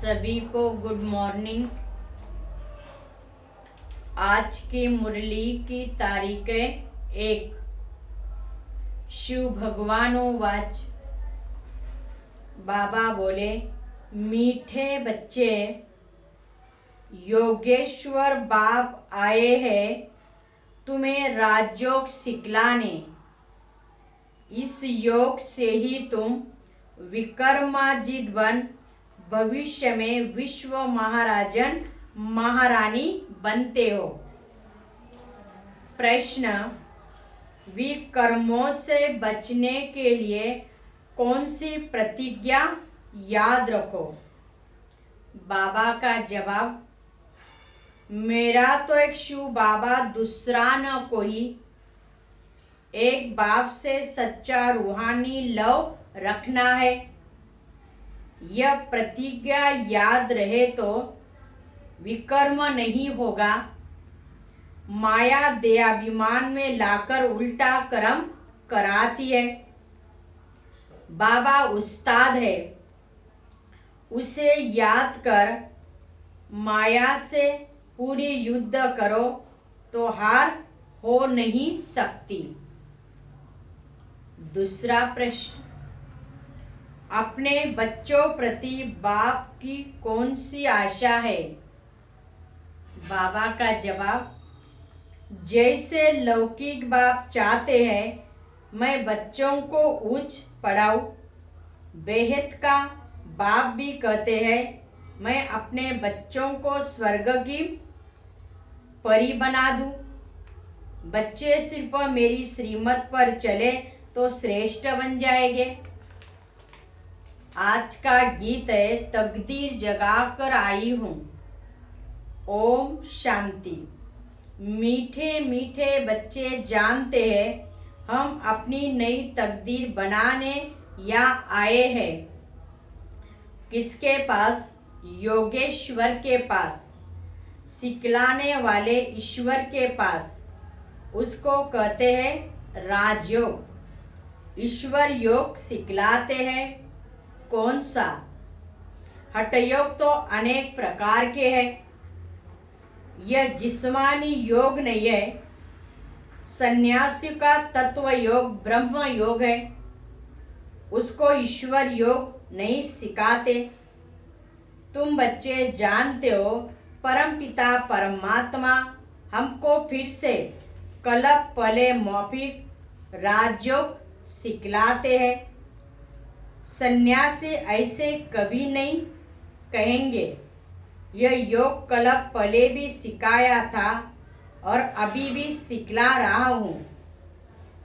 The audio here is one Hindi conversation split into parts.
सभी को गुड मॉर्निंग। आज की मुरली की तारीख है 1। शिव भगवानोवाच। बाबा बोले, मीठे बच्चे, योगेश्वर बाप आए हैं तुम्हें राजयोग सिखलाने। इस योग से ही तुम विक्रमाजित बन भविष्य में विश्व महाराजन महारानी बनते हो। प्रश्न, विकर्मों से बचने के लिए कौन सी प्रतिज्ञा याद रखो? बाबा का जवाब, मेरा तो एक शिव बाबा दूसरा न कोई। एक बाप से सच्चा रूहानी लव रखना है। यह प्रतिज्ञा याद रहे तो विकर्म नहीं होगा। माया देहाभिमान में लाकर उल्टा कर्म कराती है। बाबा उस्ताद है, उसे याद कर माया से पूरी युद्ध करो तो हार हो नहीं सकती। दूसरा प्रश्न, अपने बच्चों प्रति बाप की कौन सी आशा है? बाबा का जवाब, जैसे लौकिक बाप चाहते हैं मैं बच्चों को उच्च पढ़ाऊं, बेहद का बाप भी कहते हैं मैं अपने बच्चों को स्वर्ग की परी बना दूं। बच्चे सिर्फ मेरी श्रीमत पर चले तो श्रेष्ठ बन जाएंगे। आज का गीत है, तकदीर जगा कर आई हूँ। ओम शांति। मीठे मीठे बच्चे जानते हैं हम अपनी नई तकदीर बनाने या आए हैं। किसके पास? योगेश्वर के पास, सिखलाने वाले ईश्वर के पास। उसको कहते हैं राजयोग। ईश्वर योग सिखलाते हैं। कौन सा? हठयोग तो अनेक प्रकार के हैं। यह जिस्मानी योग नहीं है। सन्यासी का तत्व योग ब्रह्म योग है। उसको ईश्वर योग नहीं सिखाते। तुम बच्चे जानते हो परमपिता परमात्मा हमको फिर से कल्प पले मौफिक राजयोग सिखलाते हैं। सन्यासी ऐसे कभी नहीं कहेंगे। यह योग कल्प पले भी सिखाया था और अभी भी सिखला रहा हूँ।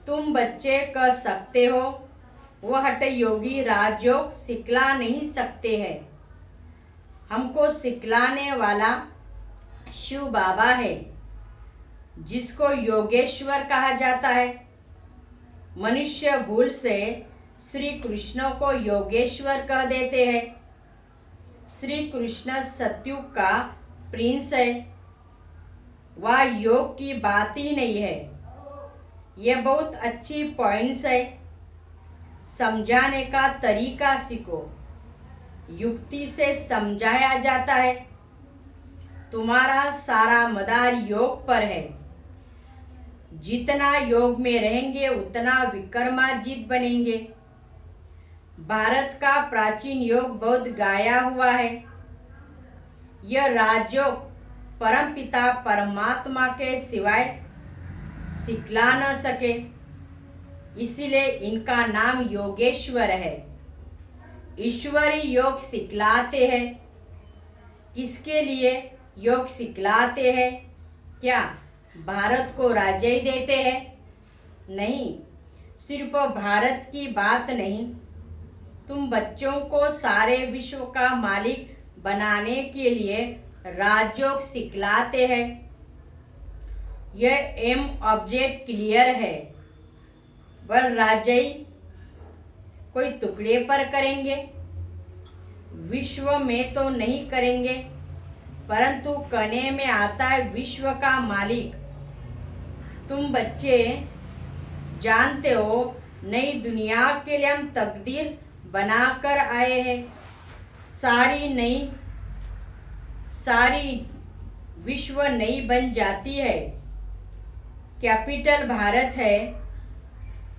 तुम बच्चे कह सकते हो वह हठ योगी राजयोग सिखला नहीं सकते हैं। हमको सिखलाने वाला शिव बाबा है, जिसको योगेश्वर कहा जाता है। मनुष्य भूल से श्री कृष्ण को योगेश्वर कह देते हैं। श्री कृष्ण सतयुग का प्रिंस है। वह योग की बात ही नहीं है। यह बहुत अच्छी पॉइंट्स है। समझाने का तरीका सीखो। युक्ति से समझाया जाता है। तुम्हारा सारा मदार योग पर है। जितना योग में रहेंगे उतना विक्रमाजित बनेंगे। भारत का प्राचीन योग बहुत गाया हुआ है। यह राजयोग परमपिता परमात्मा के सिवाय सिखला न सके, इसीलिए इनका नाम योगेश्वर है। ईश्वरी योग सिखलाते हैं। किसके लिए योग सिखलाते हैं? क्या भारत को राज्य ही देते हैं? नहीं, सिर्फ भारत की बात नहीं, तुम बच्चों को सारे विश्व का मालिक बनाने के लिए राजयोग सिखलाते हैं। यह एम ऑब्जेक्ट क्लियर है। वह राजई कोई टुकड़े पर करेंगे, विश्व में तो नहीं करेंगे, परंतु कहने में आता है विश्व का मालिक। तुम बच्चे जानते हो नई दुनिया के लिए हम तकदीर बनाकर आए हैं। सारी नई सारी विश्व नई बन जाती है। कैपिटल भारत है,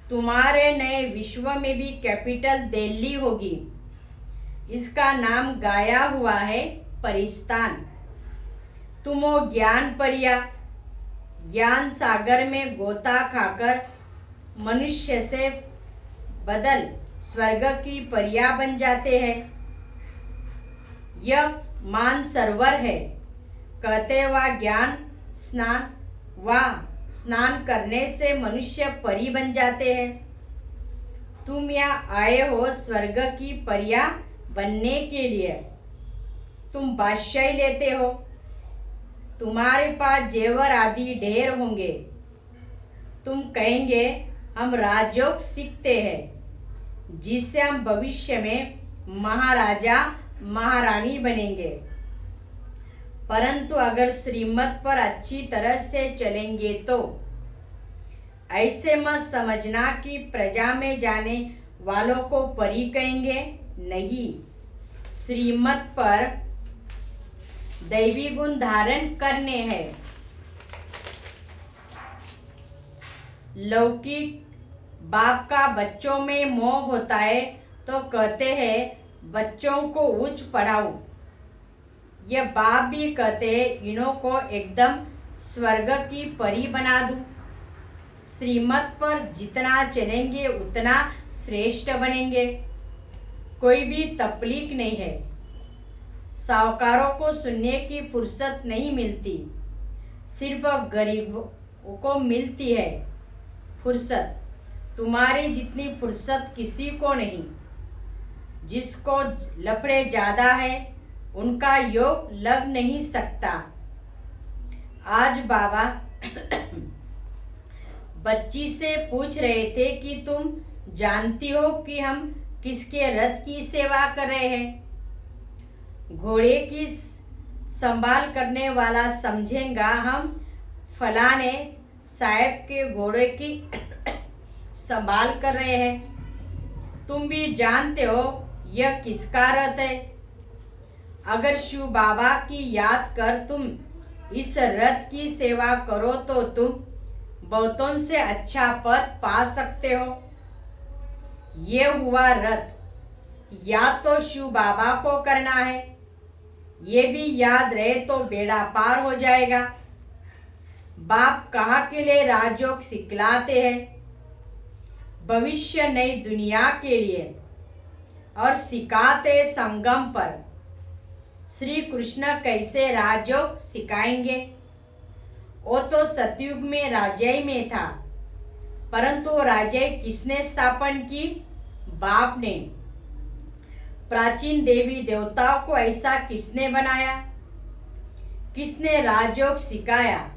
तुम्हारे नए विश्व में भी कैपिटल दिल्ली होगी। इसका नाम गाया हुआ है परिस्तान। तुम हो ज्ञान परिया, ज्ञान सागर में गोता खाकर मनुष्य से बदल स्वर्ग की परिया बन जाते हैं। यह मान सरोवर है, कहते वह ज्ञान स्नान करने से मनुष्य परी बन जाते हैं। तुम यहाँ आए हो स्वर्ग की परिया बनने के लिए। तुम बादशाही लेते हो, तुम्हारे पास जेवर आदि ढेर होंगे। तुम कहेंगे हम राजयोग सीखते हैं, जिससे हम भविष्य में महाराजा महारानी बनेंगे। परंतु अगर श्रीमत पर अच्छी तरह से चलेंगे तो ऐसे मत समझना कि प्रजा में जाने वालों को परी कहेंगे। नहीं, श्रीमत पर दैवी गुण धारण करने हैं। लौकिक बाप का बच्चों में मोह होता है तो कहते हैं बच्चों को उच्च पढ़ाओ। ये बाप भी कहते हैं इन्हों को एकदम स्वर्ग की परी बना दूं। श्रीमत पर जितना चलेंगे उतना श्रेष्ठ बनेंगे। कोई भी तकलीफ नहीं है। साहूकारों को सुनने की फुर्सत नहीं मिलती, सिर्फ गरीबों को मिलती है फुर्सत। तुम्हारी जितनी फुर्सत किसी को नहीं। जिसको लफड़े ज़्यादा है उनका योग लग नहीं सकता। आज बाबा बच्ची से पूछ रहे थे कि तुम जानती हो कि हम किसके रथ की सेवा कर रहे हैं। घोड़े की संभाल करने वाला समझेगा हम फलाने साहब के घोड़े की संभाल कर रहे हैं। तुम भी जानते हो यह किसका रथ है। अगर शिव बाबा की याद कर तुम इस रथ की सेवा करो तो तुम बहुतों से अच्छा पद पा सकते हो। ये हुआ रथ, या तो शिव बाबा को करना है, ये भी याद रहे तो बेड़ा पार हो जाएगा। बाप कहाँ के लिए राजयोग सिखलाते हैं? भविष्य नई दुनिया के लिए, और सिखाते संगम पर। श्री कृष्ण कैसे राजयोग सिखाएंगे? वो तो सतयुग में राजाई में था, परंतु राजाई किसने स्थापन की? बाप ने। प्राचीन देवी देवताओं को ऐसा किसने बनाया? किसने राजयोग सिखाया?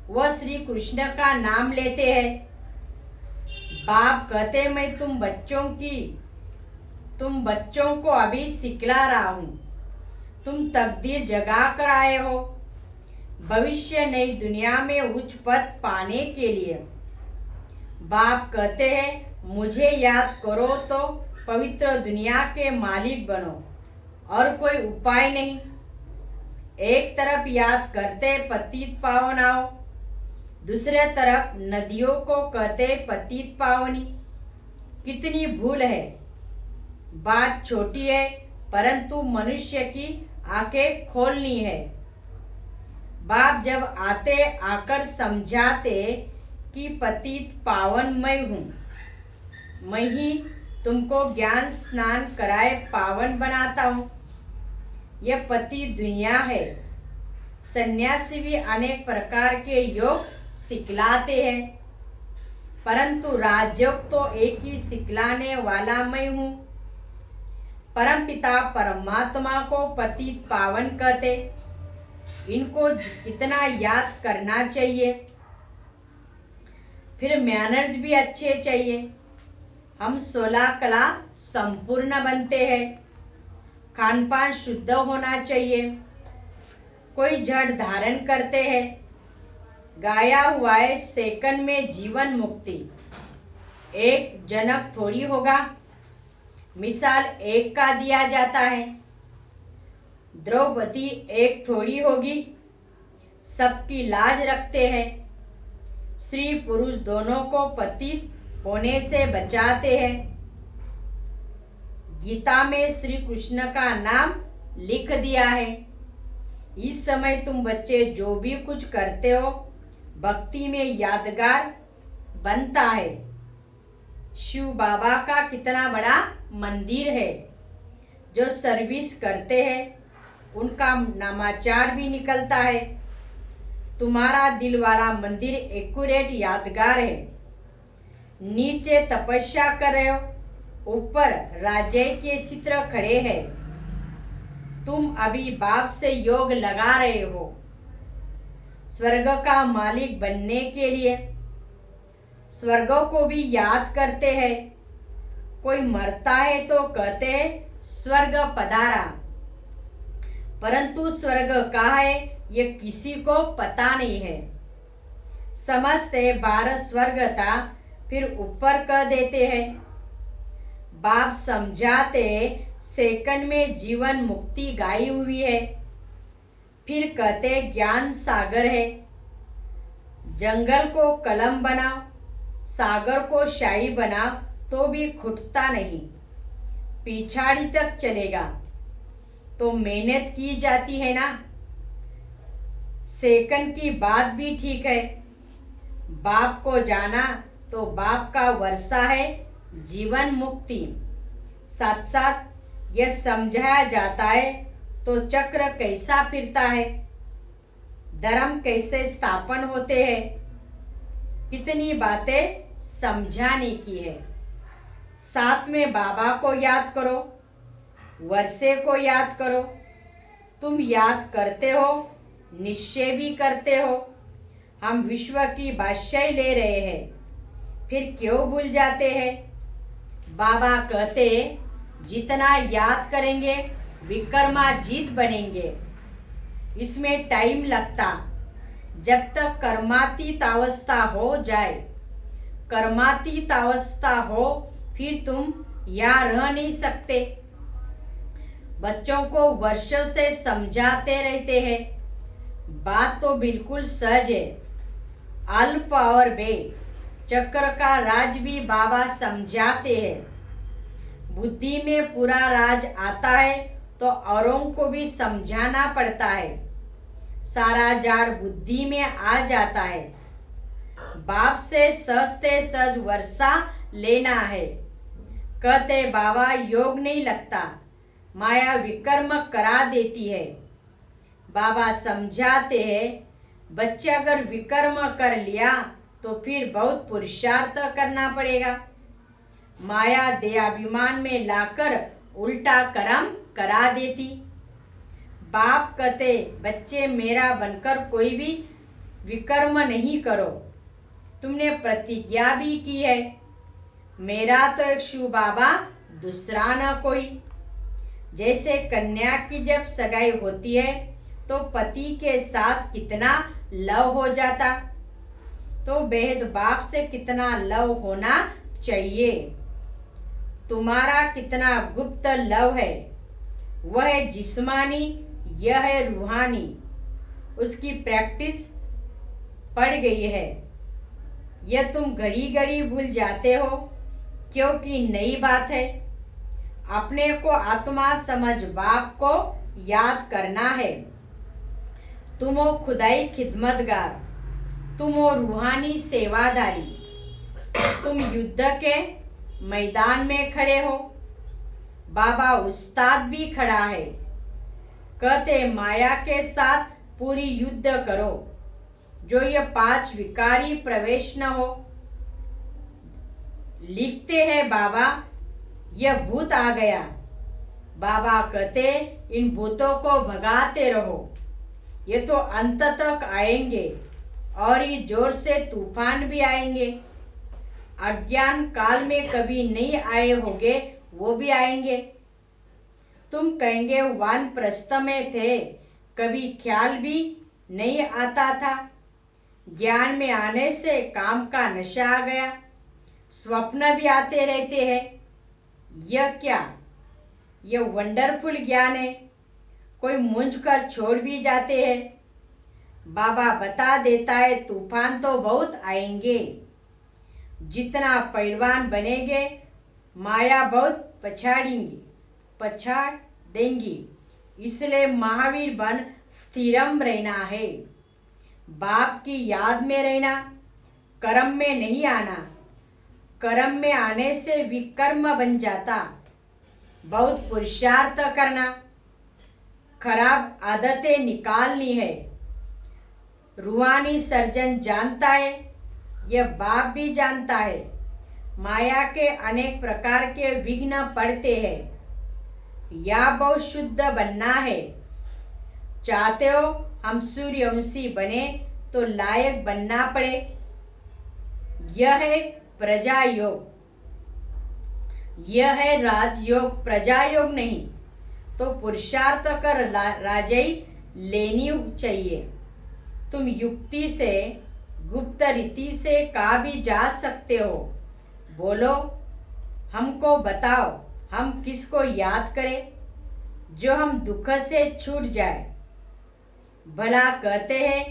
वह श्री कृष्ण का नाम लेते हैं। बाप कहते मैं तुम बच्चों को अभी सिखला रहा हूँ। तुम तकदीर जगा कर आए हो भविष्य नई दुनिया में उच्च पद पाने के लिए। बाप कहते हैं मुझे याद करो तो पवित्र दुनिया के मालिक बनो, और कोई उपाय नहीं। एक तरफ याद करते पतित पावन आओ, दूसरे तरफ नदियों को कहते पतित पावनी। कितनी भूल है। बात छोटी है, परंतु मनुष्य की आंखें खोलनी है। बाप जब आते आकर समझाते कि पतित पावन मैं हूँ, मैं ही तुमको ज्ञान स्नान कराए पावन बनाता हूँ। यह पति दुनिया है। सन्यासी भी अनेक प्रकार के योग सिखलाते हैं, परंतु राजयोग तो एक ही सिखलाने वाला मैं हूँ। परमपिता परमात्मा को पतित पावन कहते। इनको इतना याद करना चाहिए। फिर मैनर्स भी अच्छे चाहिए। हम 16 कला संपूर्ण बनते हैं। खान पान शुद्ध होना चाहिए। कोई जड़ धारण करते हैं। गाया हुआ है सेकंड में जीवन मुक्ति। एक जनक थोड़ी होगा, मिसाल एक का दिया जाता है। द्रौपदी एक थोड़ी होगी, सबकी लाज रखते हैं। स्त्री पुरुष दोनों को पतित होने से बचाते हैं। गीता में श्री कृष्ण का नाम लिख दिया है। इस समय तुम बच्चे जो भी कुछ करते हो भक्ति में यादगार बनता है। शिव बाबा का कितना बड़ा मंदिर है। जो सर्विस करते हैं उनका नामाचार भी निकलता है। तुम्हारा दिल वाला मंदिर एक्यूरेट यादगार है। नीचे तपस्या कर रहे हो, ऊपर राजे के चित्र खड़े हैं। तुम अभी बाप से योग लगा रहे हो स्वर्ग का मालिक बनने के लिए। स्वर्ग को भी याद करते हैं। कोई मरता है तो कहते हैं स्वर्ग पधारा, परंतु स्वर्ग कहाँ है ये किसी को पता नहीं है। समझते भारत स्वर्ग था, फिर ऊपर कह देते हैं। बाप समझाते सेकंड में जीवन मुक्ति गाई हुई है, फिर कहते ज्ञान सागर है। जंगल को कलम बनाओ, सागर को शाही बनाओ तो भी खुटता नहीं, पिछाड़ी तक चलेगा। तो मेहनत की जाती है ना। सेकंड की बात भी ठीक है। बाप को जाना तो बाप का वर्षा है जीवन मुक्ति। साथ साथ यह समझाया जाता है तो चक्र कैसा फिरता है, धर्म कैसे स्थापन होते हैं। कितनी बातें समझाने की है। साथ में बाबा को याद करो, वर्षे को याद करो। तुम याद करते हो, निश्चय भी करते हो। हम विश्व की बादशाही ले रहे हैं, फिर क्यों भूल जाते हैं। बाबा कहते जितना याद करेंगे विक्रमाजीत बनेंगे। इसमें टाइम लगता, जब तक कर्मातीत अवस्था हो जाए। कर्मातीत अवस्था हो फिर तुम यहाँ रह नहीं सकते। बच्चों को वर्षों से समझाते रहते हैं। बात तो बिल्कुल सहज है। अल्प और बे चक्र का राज भी बाबा समझाते हैं। बुद्धि में पूरा राज आता है तो औरों को भी समझाना पड़ता है। सारा जाड़ बुद्धि में आ जाता है। बाप से सस्ते सज वर्षा लेना है। कहते बाबा योग नहीं लगता, माया विकर्म करा देती है। बाबा समझाते हैं बच्चे अगर विकर्म कर लिया तो फिर बहुत पुरुषार्थ करना पड़ेगा। माया देहाभिमान में लाकर उल्टा कर्म करा देती। बाप कहते बच्चे मेरा बनकर कोई भी विकर्म नहीं करो। तुमने प्रतिज्ञा भी की है, मेरा तो एक शिव बाबा दूसरा न कोई। जैसे कन्या की जब सगाई होती है तो पति के साथ कितना लव हो जाता, तो बेहद बाप से कितना लव होना चाहिए। तुम्हारा कितना गुप्त लव है, वह है जिस्मानी, यह है रूहानी। उसकी प्रैक्टिस पड़ गई है। यह तुम घड़ी घड़ी भूल जाते हो क्योंकि नई बात है। अपने को आत्मा समझ बाप को याद करना है। तुम हो खुदाई खिदमतगार, तुम हो रूहानी सेवादारी। तुम युद्ध के मैदान में खड़े हो, बाबा उस्ताद भी खड़ा है। कहते माया के साथ पूरी युद्ध करो, जो ये 5 विकारी प्रवेश न हो। लिखते हैं बाबा यह भूत आ गया। बाबा कहते इन भूतों को भगाते रहो, ये तो अंत तक आएंगे और ये जोर से तूफान भी आएंगे। अज्ञान काल में कभी नहीं आए होंगे, वो भी आएंगे। तुम कहेंगे वानप्रस्थ में थे, कभी ख्याल भी नहीं आता था। ज्ञान में आने से काम का नशा आ गया, स्वप्न भी आते रहते हैं। यह क्या? यह वंडरफुल ज्ञान है। कोई मूंझ कर छोड़ भी जाते हैं। बाबा बता देता है तूफान तो बहुत आएंगे। जितना पहलवान बनेंगे माया बहुत पछाड़ देंगी। इसलिए महावीर बन स्थिरम रहना है। बाप की याद में रहना, कर्म में नहीं आना। कर्म में आने से विकर्म बन जाता। बहुत पुरुषार्थ करना, खराब आदतें निकालनी है। रूहानी सर्जन जानता है, यह बाप भी जानता है। माया के अनेक प्रकार के विघ्न पड़ते हैं। या बहुत शुद्ध बनना है। चाहते हो हम सूर्यवंशी बने तो लायक बनना पड़े। यह है प्रजा योग, यह है राजयोग, प्रजा योग नहीं। तो पुरुषार्थ कर राजई लेनी चाहिए। तुम युक्ति से, गुप्त रीति से कहा भी जा सकते हो। बोलो, हमको बताओ, हम किसको याद करें जो हम दुख से छूट जाए। भला कहते हैं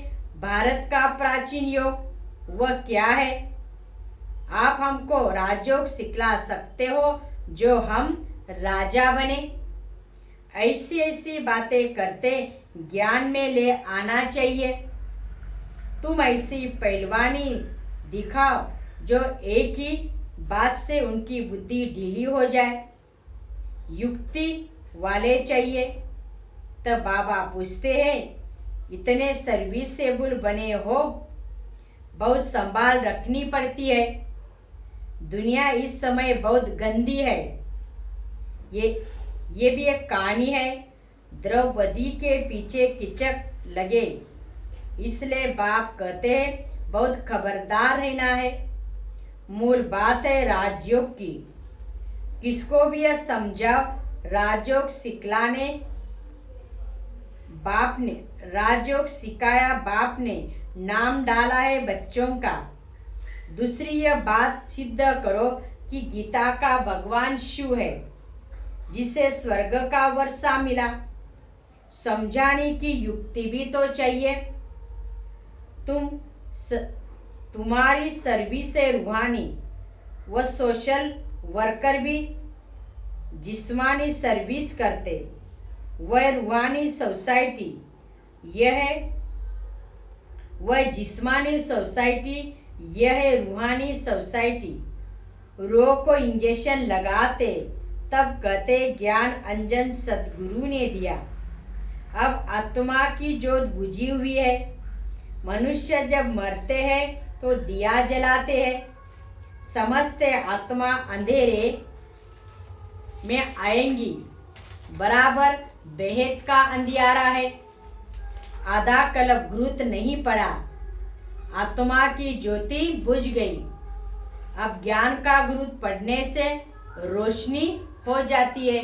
भारत का प्राचीन योग, वह क्या है? आप हमको राजयोग सिखला सकते हो जो हम राजा बने। ऐसी ऐसी बातें करते ज्ञान में ले आना चाहिए। तुम ऐसी पहलवानी दिखाओ जो एक ही बात से उनकी बुद्धि ढीली हो जाए। युक्ति वाले चाहिए। तब बाबा पूछते हैं, इतने सर्विसेबल बने हो, बहुत संभाल रखनी पड़ती है। दुनिया इस समय बहुत गंदी है। ये भी एक कहानी है। द्रौपदी के पीछे कीचक लगे, इसलिए बाप कहते हैं बहुत खबरदार रहना है। मूल बात है राजयोग की। किसको भी यह समझाओ, राजयोग सिखलाने बाप ने, राजयोग सिखाया बाप ने, नाम डाला है बच्चों का। दूसरी यह बात सिद्ध करो कि गीता का भगवान शिव है, जिसे स्वर्ग का वर्षा मिला। समझाने की युक्ति भी तो चाहिए। तुम्हारी सर्विस है रूहानी, वह सोशल वर्कर भी जिस्मानी सर्विस करते, वह रूहानी सोसाइटी। यह है वह जिस्मानी सोसाइटी, यह है रूहानी सोसाइटी। रोग को इंजेक्शन लगाते तब कहते ज्ञान अंजन सद्गुरु ने दिया। अब आत्मा की जोत बुझी हुई है। मनुष्य जब मरते हैं तो दिया जलाते हैं। समझते आत्मा अंधेरे में आएंगी, बराबर बेहद का अंधियारा है। आधा कल्प घृत नहीं पड़ा, आत्मा की ज्योति बुझ गई। अब ज्ञान का घृत पड़ने से रोशनी हो जाती है।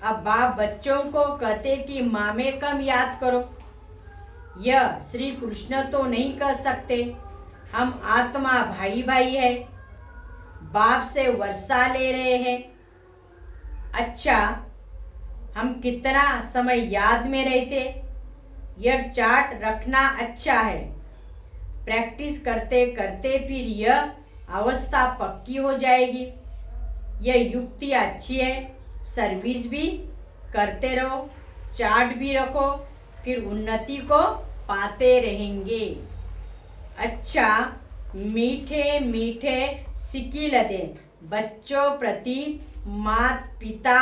अब बाप बच्चों को कहते कि माँ में कम याद करो। यह श्री कृष्ण तो नहीं कह सकते। हम आत्मा भाई भाई है, बाप से वर्षा ले रहे हैं। अच्छा, हम कितना समय याद में रहते, यह चार्ट रखना अच्छा है। प्रैक्टिस करते करते फिर यह अवस्था पक्की हो जाएगी। यह युक्ति अच्छी है। सर्विस भी करते रहो, चार्ट भी रखो, फिर उन्नति को पाते रहेंगे। अच्छा, मीठे मीठे सिकिल दें बच्चों प्रति माता पिता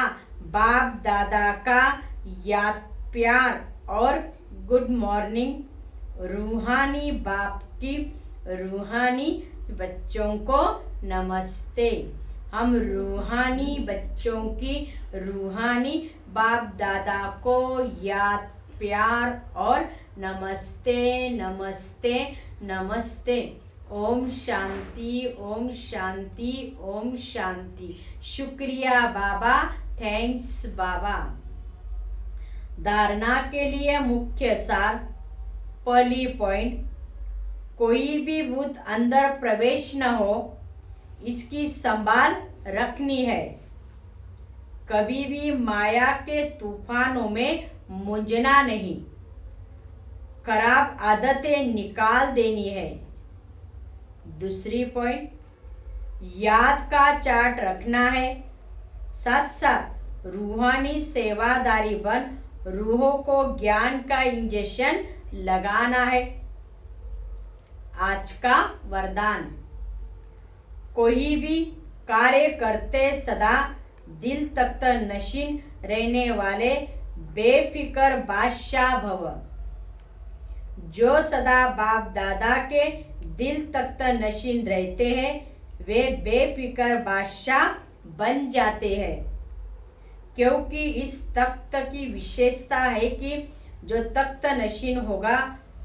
बाप दादा का याद प्यार और गुड मॉर्निंग। रूहानी बाप की रूहानी बच्चों को नमस्ते। हम रूहानी बच्चों की रूहानी बाप दादा को याद प्यार और नमस्ते नमस्ते नमस्ते। ओम शांति ओम शांति ओम शांति। शुक्रिया बाबा, थैंक्स बाबा। धारणा के लिए मुख्य सार। पहली पॉइंट, कोई भी भूत अंदर प्रवेश न हो, इसकी संभाल रखनी है। कभी भी माया के तूफानों में मुंझना नहीं, खराब आदतें निकाल देनी है। दूसरी पॉइंट, याद का चार्ट रखना है, साथ साथ रूहानी सेवादारी बन रूहों को ज्ञान का इंजेक्शन लगाना है। आज का वरदान, कोई भी कार्य करते सदा दिल तख्त नशीन रहने वाले बेफिक्र बादशाह भव। जो सदा बाप दादा के दिल तख्त नशीन रहते हैं वे बेफिक्र बादशाह बन जाते हैं, क्योंकि इस तख्त की विशेषता है कि जो तख्त नशीन होगा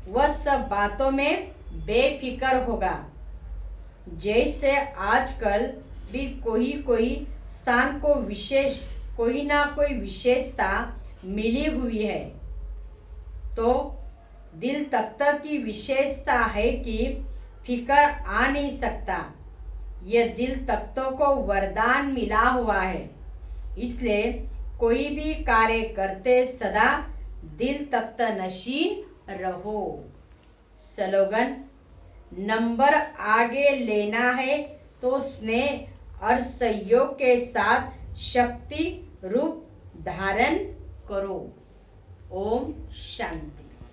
वह सब बातों में बेफिक्र होगा। जैसे आजकल भी कोई स्थान को विशेष कोई ना कोई विशेषता मिली हुई है, तो दिल तख्त की विशेषता है कि फिक्र आ नहीं सकता। यह दिल तख्तों को वरदान मिला हुआ है, इसलिए कोई भी कार्य करते सदा दिल तख्त नशीन रहो। स्लोगन, नंबर आगे लेना है तो स्नेह और सहयोग के साथ शक्ति रूप धारण करो। ओम शांति।